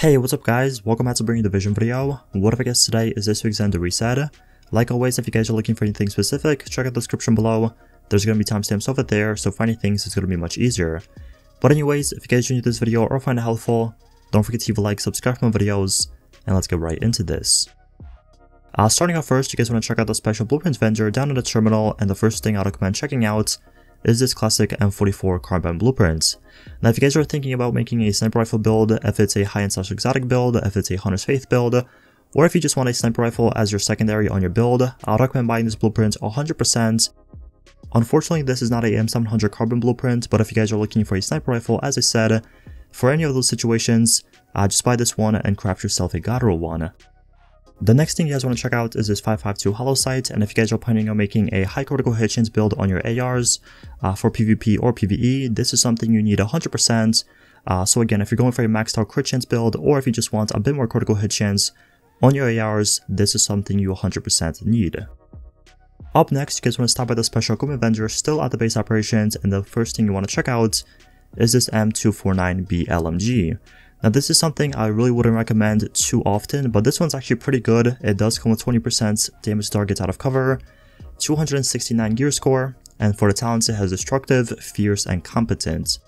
Hey, what's up guys? Welcome back to bringing the vision video. What if I guess today is this week's End Reset. Like always, if you guys are looking for anything specific, check out the description below. There's going to be timestamps over there, so finding things is going to be much easier. But anyways, if you guys enjoyed this video or find it helpful, don't forget to leave a like, subscribe for more videos, and let's get right into this. Starting off first, you guys want to check out the special blueprints vendor down in the terminal, and the first thing I'd recommend checking out is this classic M44 carbine blueprint. Now if you guys are thinking about making a sniper rifle build, if it's a high-end / exotic build, if it's a Hunter's Faith build, or if you just want a sniper rifle as your secondary on your build, I would recommend buying this blueprint 100%. Unfortunately, this is not a M700 carbon blueprint, but if you guys are looking for a sniper rifle, as I said, for any of those situations, just buy this one and craft yourself a guttural one. The next thing you guys want to check out is this 5.52 hollow sight, and if you guys are planning on making a high critical hit chance build on your ARs for PvP or PvE, this is something you need 100%. So again, if you're going for a maxed out crit chance build, or if you just want a bit more critical hit chance on your ARs, this is something you 100% need. Up next, you guys want to stop by the special equipment vendor still at the base operations, and the first thing you want to check out is this M249B LMG. Now this is something I really wouldn't recommend too often, but this one's actually pretty good. It does come with 20% damage targets out of cover, 269 gear score, and for the talents it has destructive, fierce, and competent.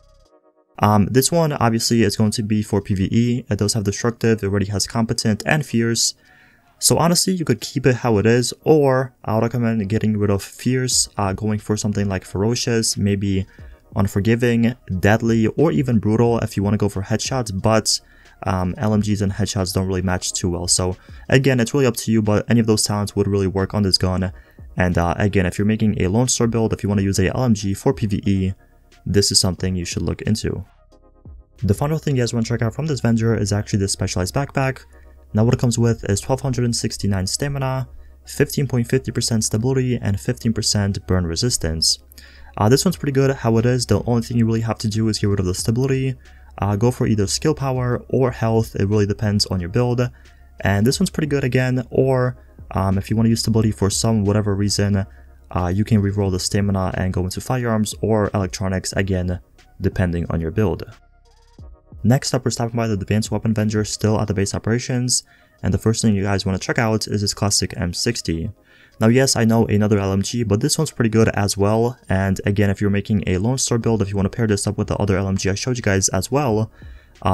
This one obviously is going to be for PvE. It does have destructive, it already has competent and fierce. So honestly, you could keep it how it is, or I would recommend getting rid of fierce, going for something like ferocious, maybe unforgiving, deadly, or even brutal if you want to go for headshots, but LMGs and headshots don't really match too well. So again, it's really up to you, but any of those talents would really work on this gun. And again, if you're making a Lone Star build, if you want to use a LMG for PvE, this is something you should look into. The final thing you guys want to check out from this vendor is actually this specialized backpack. Now what it comes with is 1269 stamina, 15.50% stability, and 15% burn resistance. This one's pretty good how it is. The only thing you really have to do is get rid of the stability, go for either skill power or health. It really depends on your build. And this one's pretty good again, or if you want to use stability for some whatever reason, you can reroll the stamina and go into firearms or electronics, again, depending on your build. Next up, we're stopping by the advanced weapon vendor still at the base operations, and the first thing you guys want to check out is this classic M60. Now yes, I know another LMG, but this one's pretty good as well, and again, if you're making a Lone Star build, if you want to pair this up with the other LMG I showed you guys as well,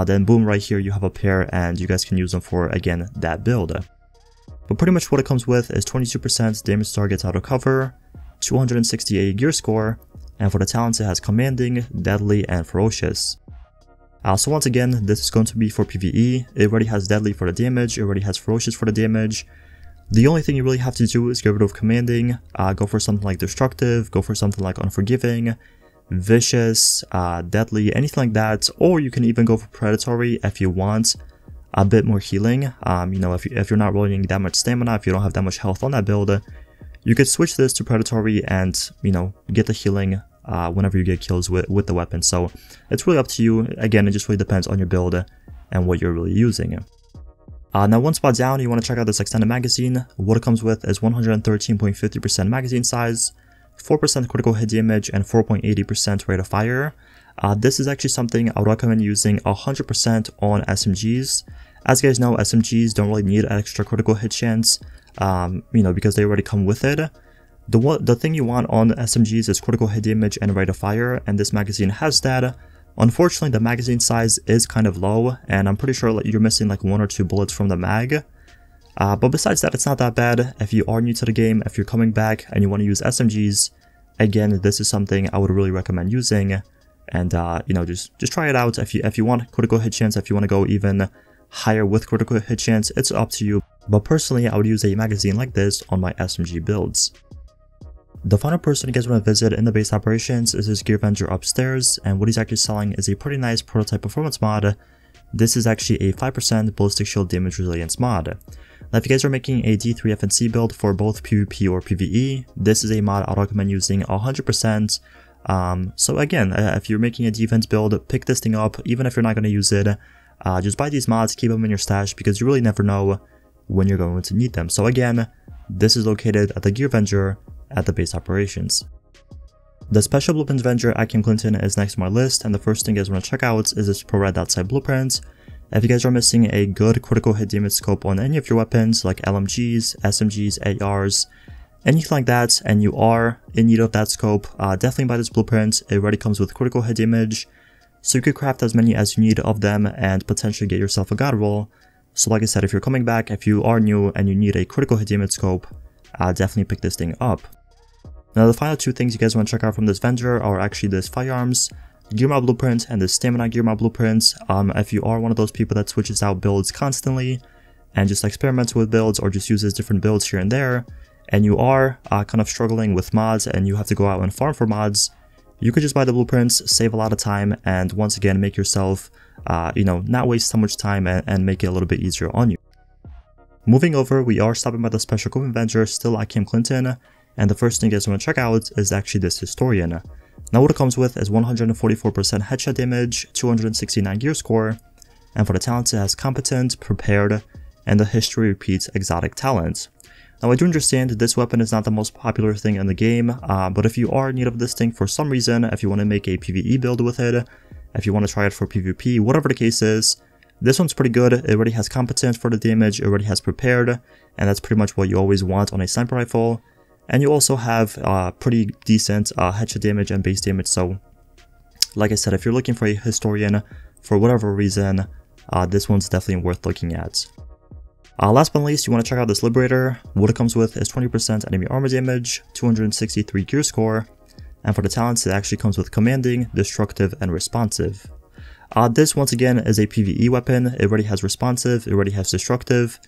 then boom, right here you have a pair and you guys can use them for, again, that build. But pretty much what it comes with is 22% damage targets out of cover, 268 gear score, and for the talents it has commanding, deadly, and ferocious. So once again, this is going to be for PvE. It already has deadly for the damage, it already has ferocious for the damage. The only thing you really have to do is get rid of commanding, go for something like destructive, go for something like unforgiving, vicious, deadly, anything like that, or you can even go for predatory if you want a bit more healing. You know, if you're not rolling that much stamina, if you don't have that much health on that build, you could switch this to predatory and, you know, get the healing whenever you get kills with the weapon. So it's really up to you. Again, it just really depends on your build and what you're really using. Now one spot down, you want to check out this extended magazine. What it comes with is 113.50% magazine size, 4% critical hit damage, and 4.80% rate of fire. This is actually something I would recommend using 100% on SMGs. As you guys know, SMGs don't really need an extra critical hit chance, you know, because they already come with it. The thing you want on SMGs is critical hit damage and rate of fire, and this magazine has that. Unfortunately, the magazine size is kind of low, and I'm pretty sure you're missing like 1 or 2 bullets from the mag. But besides that, it's not that bad. If you are new to the game, if you're coming back and you want to use SMGs, again, this is something I would really recommend using. And you know, just try it out. If you want critical hit chance, if you want to go even higher with critical hit chance, it's up to you. But personally, I would use a magazine like this on my SMG builds. The final person you guys want to visit in the base operations is this gear vendor upstairs, and what he's actually selling is a pretty nice prototype performance mod. This is actually a 5% ballistic shield damage resilience mod. Now if you guys are making a D3 FNC build for both PvP or PvE, this is a mod I'd recommend using 100%. So again, if you're making a defense build, pick this thing up. Even if you're not going to use it, just buy these mods, keep them in your stash, because you really never know when you're going to need them. So again, this is located at the gear vendor at the base operations. The special blueprints vendor at Camp Clinton is next to my list, and the first thing you guys want to check out is this pro red outside blueprint. If you guys are missing a good critical hit damage scope on any of your weapons like LMGs, SMGs, ARs, anything like that, and you are in need of that scope, definitely buy this blueprint. It already comes with critical hit damage, so you could craft as many as you need of them and potentially get yourself a god roll. So like I said, if you're coming back, if you are new and you need a critical hit damage scope, definitely pick this thing up. Now the final two things you guys want to check out from this vendor are actually this Firearms Gear Mod Blueprint and this Stamina Gear Mod Blueprint. If you are one of those people that switches out builds constantly and just experiments with builds or just uses different builds here and there, and you are kind of struggling with mods and you have to go out and farm for mods, you could just buy the blueprints, save a lot of time, and once again make yourself, not waste so much time and make it a little bit easier on you. Moving over, we are stopping by the special equipment vendor, still at Camp Clinton, and the first thing you guys want to check out is actually this Historian. Now what it comes with is 144% headshot damage, 269 gear score, and for the talents it has Competent, Prepared, and the History Repeats exotic talent. Now I do understand this weapon is not the most popular thing in the game, but if you are in need of this thing for some reason, if you want to make a PvE build with it, if you want to try it for PvP, whatever the case is, this one's pretty good. It already has Competent for the damage, it already has Prepared, and that's pretty much what you always want on a sniper rifle. And you also have pretty decent headshot damage and base damage, so like I said, if you're looking for a Historian for whatever reason, this one's definitely worth looking at. Last but not least, you want to check out this Liberator. What it comes with is 20% enemy armor damage, 263 gear score, and for the talents it actually comes with Commanding, Destructive, and Responsive. This once again is a PvE weapon. It already has Responsive, it already has Destructive.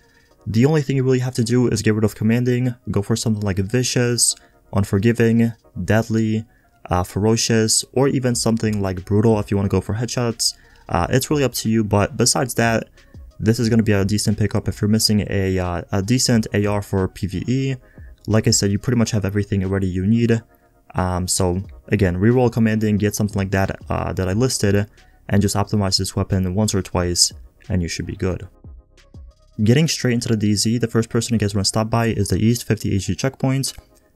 The only thing you really have to do is get rid of Commanding, go for something like Vicious, Unforgiving, Deadly, Ferocious, or even something like Brutal if you want to go for headshots. It's really up to you, but besides that, this is going to be a decent pickup if you're missing a decent AR for PvE. Like I said, you pretty much have everything already you need. So again, reroll Commanding, get something like that that I listed, and just optimize this weapon once or twice, and you should be good. Getting straight into the DZ, the first person you guys want to stop by is the East 50 HG checkpoint,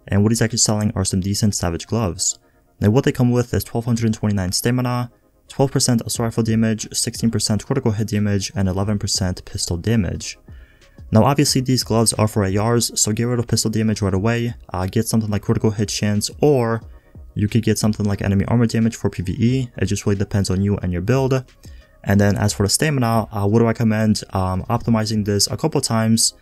and what he's actually selling are some decent Savage gloves. Now what they come with is 1229 stamina, 12% assault rifle damage, 16% critical hit damage, and 11% pistol damage. Now obviously these gloves are for ARs, so get rid of pistol damage right away, get something like critical hit chance, or you could get something like enemy armor damage for PvE. It just really depends on you and your build. And then as for the stamina, would recommend optimizing this a couple times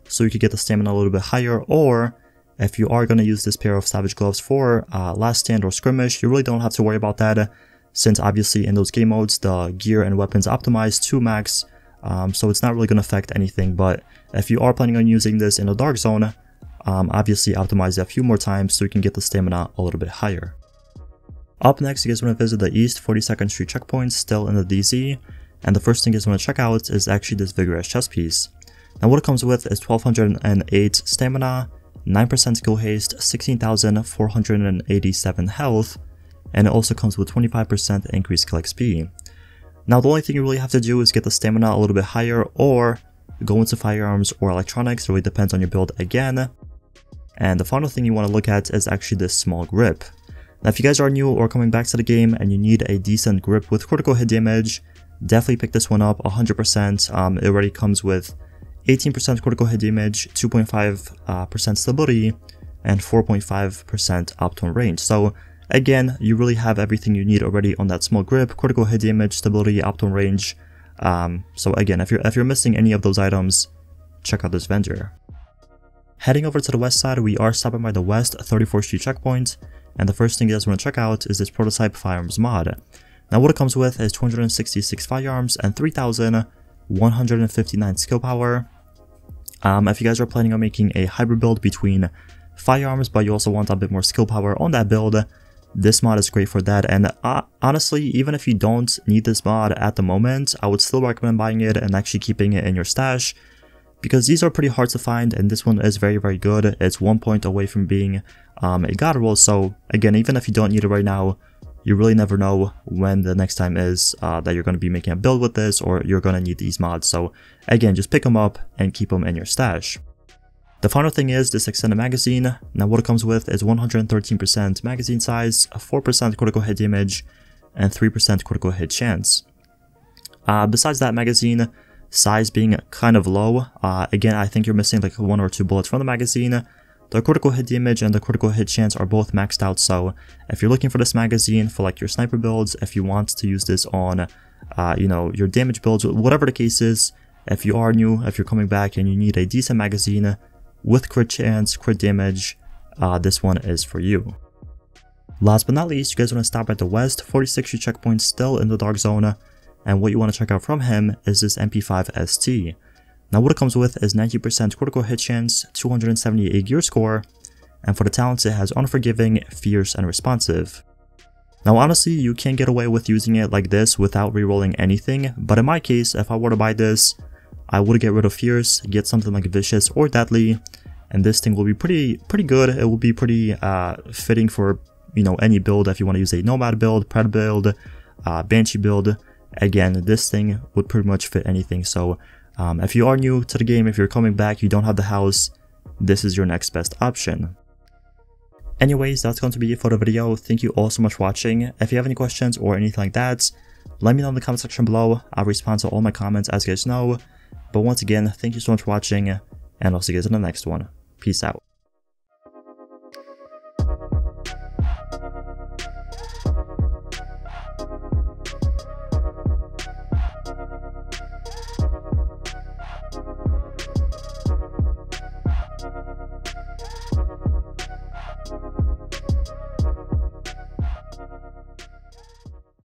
so you could get the stamina a little bit higher, or if you are going to use this pair of Savage gloves for last stand or skirmish, you really don't have to worry about that, since obviously in those game modes the gear and weapons optimize to max, so it's not really going to affect anything. But if you are planning on using this in a dark zone, obviously optimize it a few more times so you can get the stamina a little bit higher. Up next, you guys want to visit the East 42nd Street checkpoint, still in the DZ, and the first thing you guys want to check out is actually this Vigorous chest piece. Now what it comes with is 1208 stamina, 9% skill haste, 16,487 health, and it also comes with 25% increased skill XP. Now the only thing you really have to do is get the stamina a little bit higher, or go into firearms or electronics. It really depends on your build again. And the final thing you want to look at is actually this small grip. Now if you guys are new or coming back to the game and you need a decent grip with critical hit damage, definitely pick this one up 100%. It already comes with 18% critical hit damage, 2.5% stability, and 4.5% uptone range. So again, you really have everything you need already on that small grip, critical hit damage, stability, uptone range. So again, if you're missing any of those items, check out this vendor. Heading over to the west side, we are stopping by the West 34th Street checkpoint, and the first thing you guys want to check out is this prototype firearms mod. Now what it comes with is 266 firearms and 3,159 skill power. If you guys are planning on making a hybrid build between firearms but you also want a bit more skill power on that build, this mod is great for that. And honestly, even if you don't need this mod at the moment, I would still recommend buying it and actually keeping it in your stash, because these are pretty hard to find and this one is very, very good. It's 1 point away from being a god roll, so again, even if you don't need it right now, you really never know when the next time is that you're going to be making a build with this, or you're going to need these mods. So again, just pick them up and keep them in your stash. The final thing is this extended magazine. Now what it comes with is 113% magazine size, 4% critical hit damage, and 3% critical hit chance. Besides that, magazine size being kind of low, again, I think you're missing like 1 or 2 bullets from the magazine. The critical hit damage and the critical hit chance are both maxed out, so if you're looking for this magazine for like your sniper builds, if you want to use this on, you know, your damage builds, whatever the case is, if you are new, if you're coming back and you need a decent magazine with crit chance, crit damage, this one is for you. Last but not least, you guys want to stop at the West 46 checkpoint still in the Dark Zone, and what you want to check out from him is this MP5 ST. Now what it comes with is 90% critical hit chance, 278 gear score, and for the talents it has Unforgiving, Fierce, and Responsive. Now honestly, you can get away with using it like this without rerolling anything, but in my case, if I were to buy this, I would get rid of Fierce, get something like Vicious or Deadly, and this thing will be pretty good. It will be pretty fitting for, you know, any build. If you want to use a Nomad build, Pred build, Banshee build, again, this thing would pretty much fit anything. So if you are new to the game, if you're coming back, you don't have the house, this is your next best option. Anyways, that's going to be it for the video. Thank you all so much for watching. If you have any questions or anything like that, let me know in the comment section below. I'll respond to all my comments as you guys know. But once again, thank you so much for watching, and I'll see you guys in the next one. Peace out.